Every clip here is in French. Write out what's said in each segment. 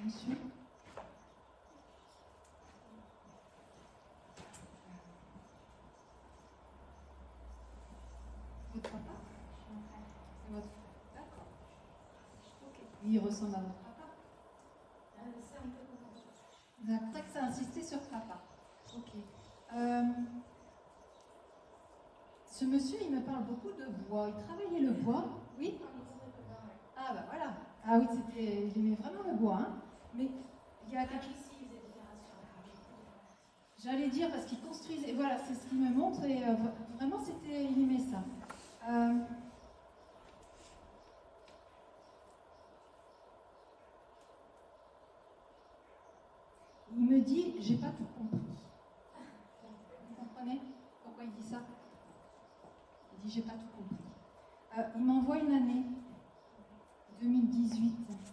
Monsieur. Votre papa? C'est votre frère. D'accord. Ok. Il ressemble à votre papa? C'est un peu comme ça. D'accord. C'est vrai que ça a insisté sur papa. Ok. Ce monsieur, il me parle beaucoup de bois. Il travaillait le bois. Oui? Ah bah voilà. Ah oui, il aimait vraiment le bois. Hein. Mais il y a quelque chose. J'allais dire parce qu'il construisait. Voilà, c'est ce qu'il me montre et vraiment, il aimait ça. Il me dit, j'ai pas tout compris. Vous comprenez pourquoi il dit ça? Il dit, j'ai pas tout compris. Il m'envoie une année, 2018. Est-ce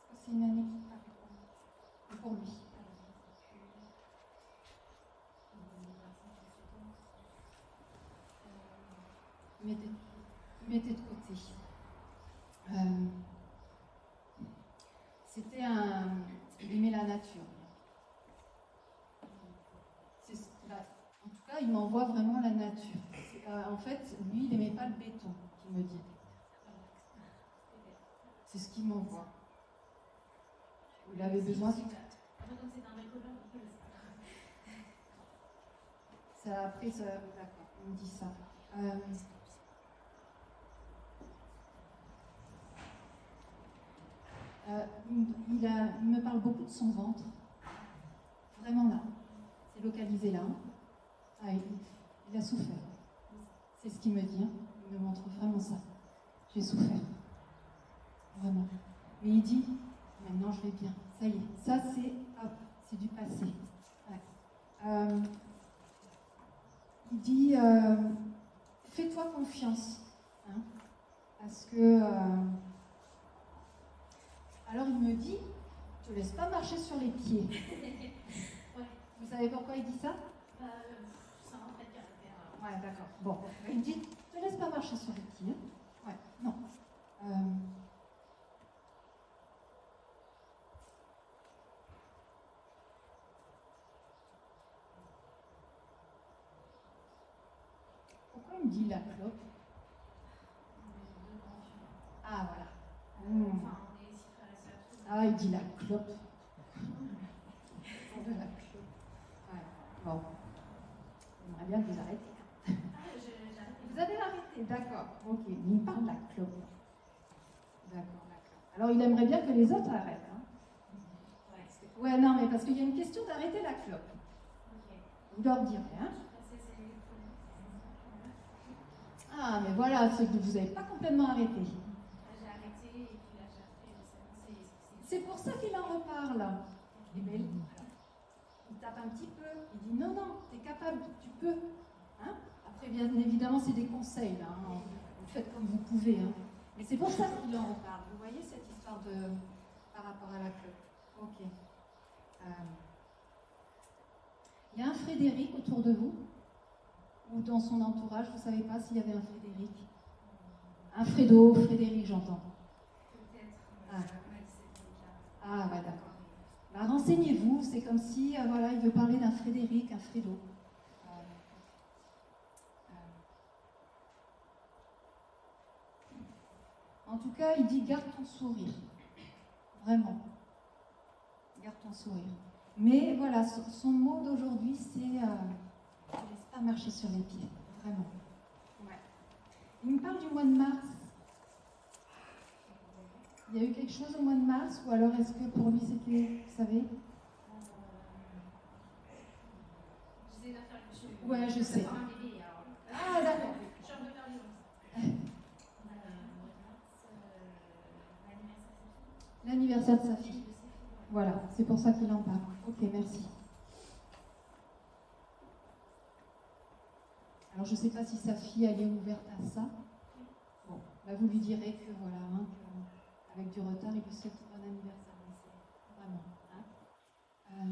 que c'est une année qui paraît pour lui? Il mettait de côté. Il aimait la nature. En tout cas, il m'envoie vraiment la nature. En fait, lui, il n'aimait pas le béton, qu'il me dit. C'est ce qu'il m'envoie. Il avait besoin. Ça, après, d'accord, il me dit ça. Il me parle beaucoup de son ventre. Vraiment là. C'est localisé là. Ah, il a souffert. C'est ce qu'il me dit. Hein. Il me montre vraiment ça. J'ai souffert. Vraiment. Mais il dit, maintenant je vais bien. Ça y est. Ça, c'est du passé. Ouais. Il dit, fais-toi confiance. Hein, parce que... alors il me dit, ne te laisse pas marcher sur les pieds. Ouais. Vous savez pourquoi il dit ça? C'est un trait de caractère. Ouais, d'accord. Bon, il me dit, ne te laisse pas marcher sur les pieds. Ouais, non. Pourquoi il me dit la clope? Ah, voilà. Ah, il dit la clope. De la clope. Ouais. Bon. J'aimerais bien que vous arrêtiez. Vous avez arrêté, d'accord. Ok, il me parle de la clope. D'accord. Alors il aimerait bien que les autres arrêtent. Hein. Ouais, non, mais parce qu'il y a une question d'arrêter la clope. Vous leur direz, hein. Ah, mais voilà, c'est que vous n'avez pas complètement arrêté. J'ai arrêté et puis là j'ai refait. C'est pour ça qu'il en reparle. Et bien, il tape un petit peu. Il dit non, tu es capable, tu peux. Hein. Après, bien évidemment, c'est des conseils. Là, hein. Vous faites comme vous pouvez. Hein. Mais c'est pour ça qu'il en reparle. Vous voyez cette histoire par rapport à la clope. Ok. Il y a un Frédéric autour de vous? Ou dans son entourage, vous ne savez pas s'il y avait un Frédéric? Un Frédéric, j'entends. Peut-être. Ah, ouais, d'accord. Bah, renseignez-vous, c'est comme si, voilà, il veut parler d'un Frédéric, un Fredo. En tout cas, il dit garde ton sourire. Vraiment. Garde ton sourire. Mais voilà, son mot d'aujourd'hui, c'est ne laisse pas marcher sur les pieds. Vraiment. Ouais. Il me parle du mois de mars. Il y a eu quelque chose au mois de mars, ou alors est-ce que pour lui c'était, vous savez? J'essaie d'en faire quelque chose. Ouais, je sais. Ah, d'accord. Je suis un peu perdue. L'anniversaire de sa fille. Voilà, c'est pour ça qu'il en parle. Ok, merci. Alors, je ne sais pas si sa fille, elle est ouverte à ça. Bon, bah, vous lui direz que, voilà, hein, avec du retard, il lui souhaite un anniversaire. Vraiment. Hein.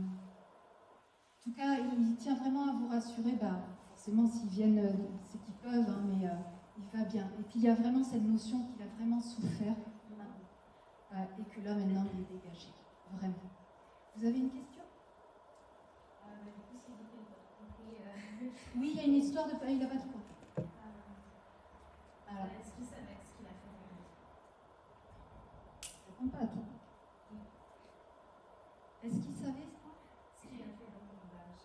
En tout cas, il tient vraiment à vous rassurer. Bah, forcément, s'ils viennent, c'est qu'ils peuvent, hein, mais il va bien. Et puis, il y a vraiment cette notion qu'il a vraiment souffert. et que là maintenant il est dégagé. Vraiment. Vous avez une question? Du coup, si vous avez compris. Oui, il y a une histoire de. Il n'a pas tout compris. Alors, Est-ce qu'il savait ce qu'il a fait vraiment? je ne réponds pas à tout. Est-ce qu'il savait ça? Ce qu'il a fait dans le village.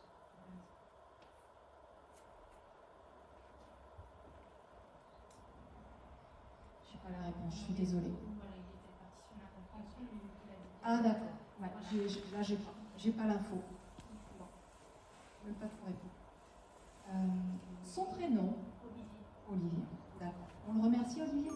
Je n'ai pas la réponse, je suis désolée. Voilà, il était parti sur la compréhension, mais il a dit. Ah d'accord, ouais, Voilà. là j'ai pas l'info. Bon, je ne peux pas trop répondre. Son prénom? Olivier. Olivier, d'accord. On le remercie Olivier?